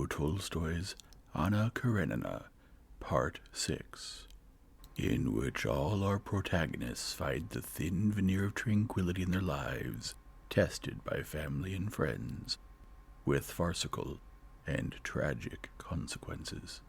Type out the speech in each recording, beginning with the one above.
Leo Tolstoy's Anna Karenina, Part 6, in which all our protagonists find the thin veneer of tranquility in their lives, tested by family and friends, with farcical and tragic consequences.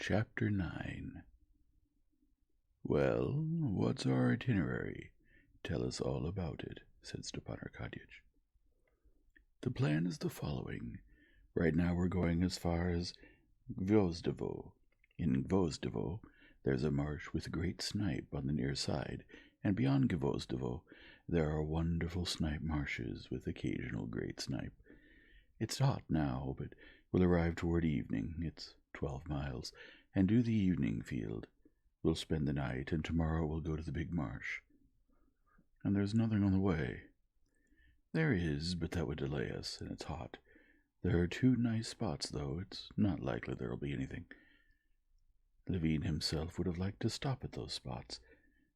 Chapter 9. "Well, what's our itinerary? Tell us all about it," said Stepan Arkadyevich. "The plan is the following. Right now we're going as far as Gvozdovo. In Gvozdovo, there's a marsh with great snipe on the near side, and beyond Gvozdovo, there are wonderful snipe marshes with occasional great snipe. It's hot now, but we'll arrive toward evening. It's 12 miles, and do the evening field. We'll spend the night, and tomorrow we'll go to the big marsh." "And there's nothing on the way?" "There is, but that would delay us, and it's hot. There are 2 nice spots, though. It's not likely there'll be anything." Levin himself would have liked to stop at those spots,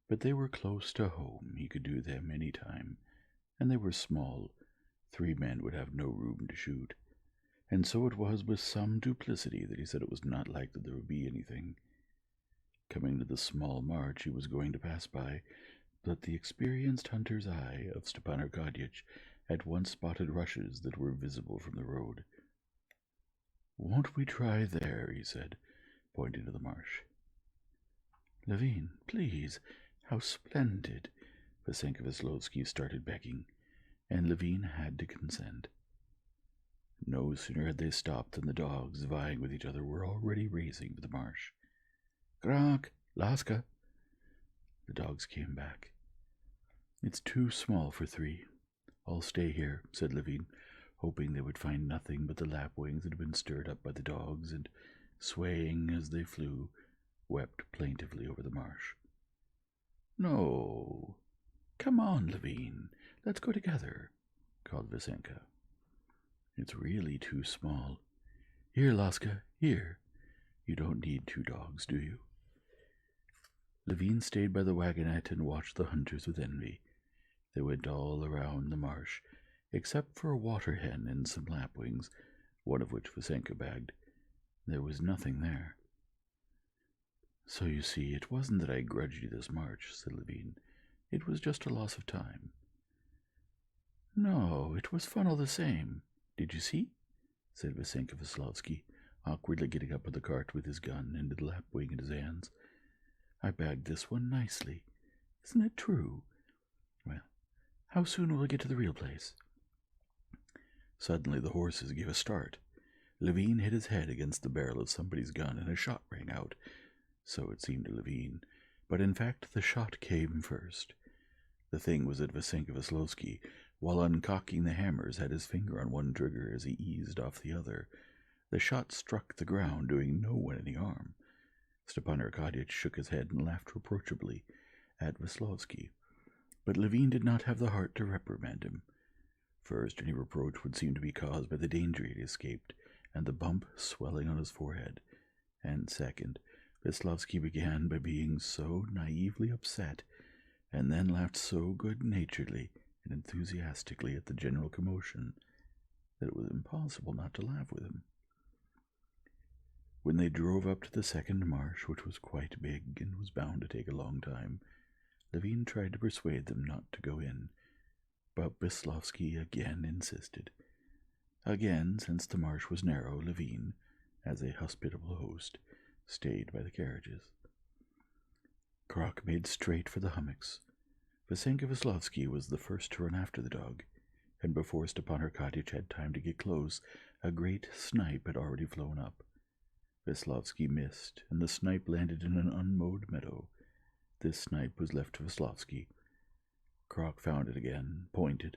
but they were close to home. He could do them any time, and they were small. 3 men would have no room to shoot. And so it was with some duplicity that he said it was not likely there would be anything. Coming to the small marsh he was going to pass by, but the experienced hunter's eye of Stepan Arkadyevich at once spotted rushes that were visible from the road. "Won't we try there?" he said, pointing to the marsh. "Levin, please, how splendid!" Vasenka Veslovsky started begging, and Levin had to consent. No sooner had they stopped than the dogs, vying with each other, were already racing for the marsh. "Gronk! Laska!" The dogs came back. "It's too small for 3. I'll stay here," said Levin, hoping they would find nothing but the lapwings that had been stirred up by the dogs, and, swaying as they flew, wept plaintively over the marsh. "No, come on, Levin, let's go together," called Vasenka. "It's really too small. Here, Laska, here. You don't need 2 dogs, do you?" Levin stayed by the wagonette and watched the hunters with envy. They went all around the marsh, except for a water hen and some lapwings, one of which Vasenka bagged. There was nothing there. "So you see, it wasn't that I grudged you this march," said Levin. "It was just a loss of time." "No, it was fun all the same. Did you see?" said Vasenka Veslovsky, awkwardly getting up with the cart with his gun and the lapwing in his hands. "I bagged this one nicely. Isn't it true? Well, how soon will we get to the real place?" Suddenly the horses gave a start. Levin hit his head against the barrel of somebody's gun, and a shot rang out. So it seemed to Levin, but in fact the shot came first. The thing was that Vasenka Veslovsky, while uncocking the hammers, had his finger on one trigger as he eased off the other. The shot struck the ground, doing no one any harm. Stepan Arkadyevich shook his head and laughed reproachably at Veslovsky, but Levin did not have the heart to reprimand him. First, any reproach would seem to be caused by the danger he had escaped, and the bump swelling on his forehead, and second, Veslovsky began by being so naively upset, and then laughed so good-naturedly and enthusiastically at the general commotion, that it was impossible not to laugh with him. When they drove up to the second marsh, which was quite big and was bound to take a long time, Levin tried to persuade them not to go in, but Veslovsky again insisted. Again, since the marsh was narrow, Levin, as a hospitable host, stayed by the carriages. Krok made straight for the hummocks. Vasenka Veslovsky was the first to run after the dog, and before Stepan Arkadych had time to get close, a great snipe had already flown up. Veslovsky missed, and the snipe landed in an unmowed meadow. This snipe was left to Veslovsky. Krok found it again, pointed.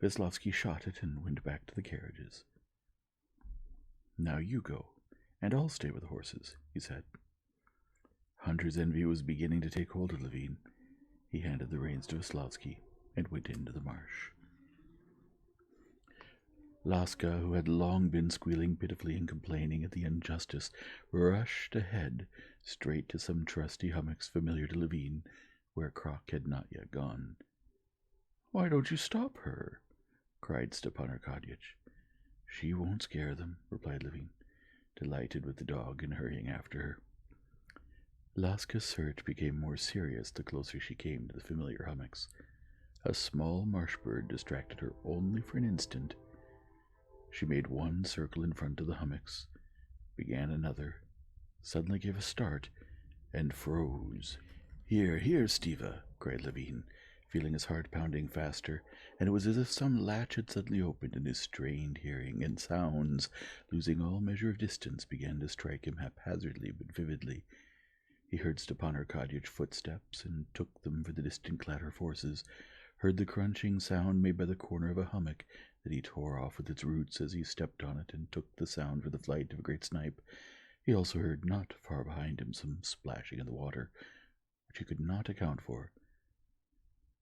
Veslovsky shot it and went back to the carriages. "Now you go, and I'll stay with the horses," he said. Hunter's envy was beginning to take hold of Levin. He handed the reins to Veslovsky and went into the marsh. Laska, who had long been squealing pitifully and complaining at the injustice, rushed ahead, straight to some trusty hummocks familiar to Levin, where Krok had not yet gone. "Why don't you stop her?" cried Stepan Arkadych. "She won't scare them," replied Levin, delighted with the dog and hurrying after her. Laska's search became more serious the closer she came to the familiar hummocks. A small marsh bird distracted her only for an instant. She made one circle in front of the hummocks, began another, suddenly gave a start, and froze. "Here, here, Stiva!" cried Levin, feeling his heart pounding faster, and it was as if some latch had suddenly opened in his strained hearing, and sounds, losing all measure of distance, began to strike him haphazardly but vividly. He heard Stepan Arkadych footsteps, and took them for the distant clatter of horses, heard the crunching sound made by the corner of a hummock that he tore off with its roots as he stepped on it, and took the sound for the flight of a great snipe. He also heard, not far behind him, some splashing in the water, which he could not account for.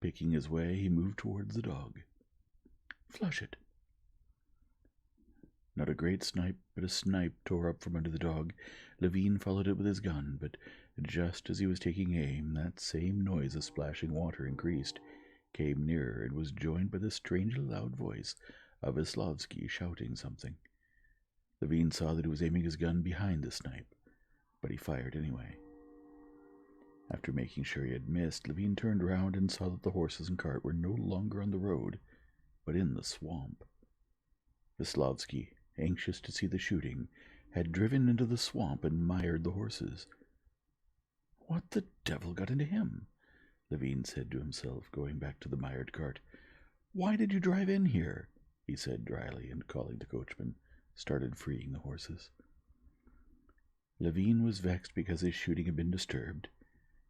Picking his way, he moved towards the dog. "Flush it!" Not a great snipe, but a snipe tore up from under the dog. Levin followed it with his gun, but just as he was taking aim, that same noise of splashing water increased, came nearer, and was joined by the strangely loud voice of Veslovsky shouting something. Levin saw that he was aiming his gun behind the snipe, but he fired anyway. After making sure he had missed, Levin turned round and saw that the horses and cart were no longer on the road, but in the swamp. Veslovsky, anxious to see the shooting, had driven into the swamp and mired the horses. "What the devil got into him?" Levin said to himself, going back to the mired cart. "Why did you drive in here?" he said dryly, and calling the coachman, started freeing the horses. Levin was vexed because his shooting had been disturbed,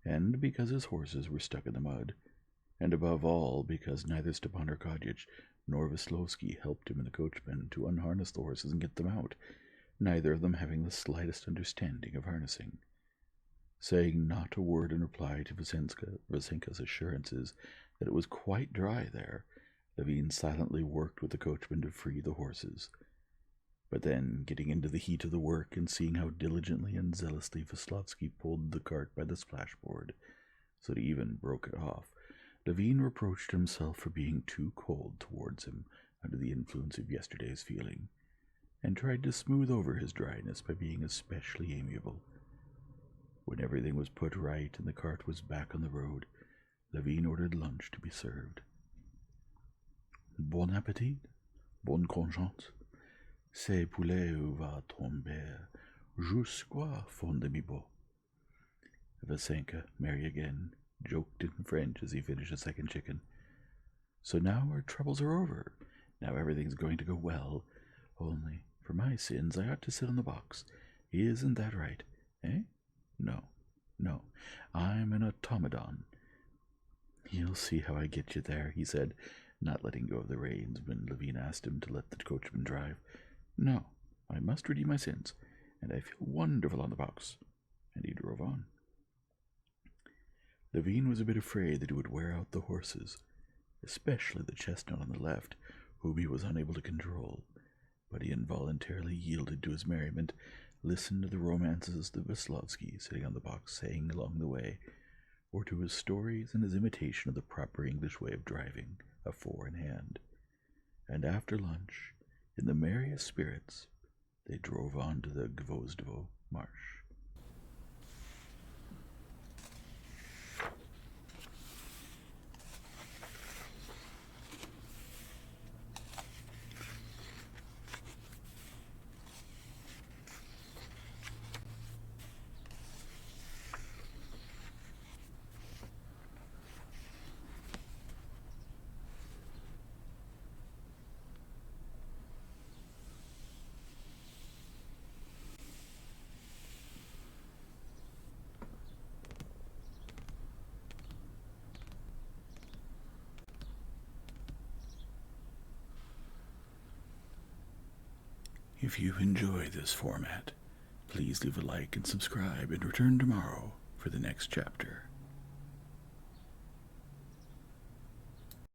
and because his horses were stuck in the mud, and above all because neither Stepan Arkadych nor Veslovsky helped him and the coachman to unharness the horses and get them out, neither of them having the slightest understanding of harnessing. Saying not a word in reply to Vasenka's assurances that it was quite dry there, Levin silently worked with the coachman to free the horses. But then, getting into the heat of the work, and seeing how diligently and zealously Veslovsky pulled the cart by the splashboard, so that he even broke it off, Levin reproached himself for being too cold towards him under the influence of yesterday's feeling, and tried to smooth over his dryness by being especially amiable. When everything was put right and the cart was back on the road, Levin ordered lunch to be served. "Bon appétit, bonne conscience. Ce poulet va tomber jusqu'au fond de mi beau." Vasenka, merry again, joked in French as he finished a second chicken. "So now our troubles are over. Now everything's going to go well. Only, for my sins, I ought to sit on the box. Isn't that right? Eh? No. I'm an automaton." "You'll see how I get you there," he said, not letting go of the reins when Levin asked him to let the coachman drive. "No, I must redeem my sins, and I feel wonderful on the box." And he drove on. Levin was a bit afraid that he would wear out the horses, especially the chestnut on the left, whom he was unable to control, but he involuntarily yielded to his merriment, listened to the romances of Veslovsky sitting on the box saying along the way, or to his stories and his imitation of the proper English way of driving a four-in-hand. And after lunch, in the merriest spirits, they drove on to the Gvozdovo marsh. If you enjoy this format, please leave a like and subscribe and return tomorrow for the next chapter.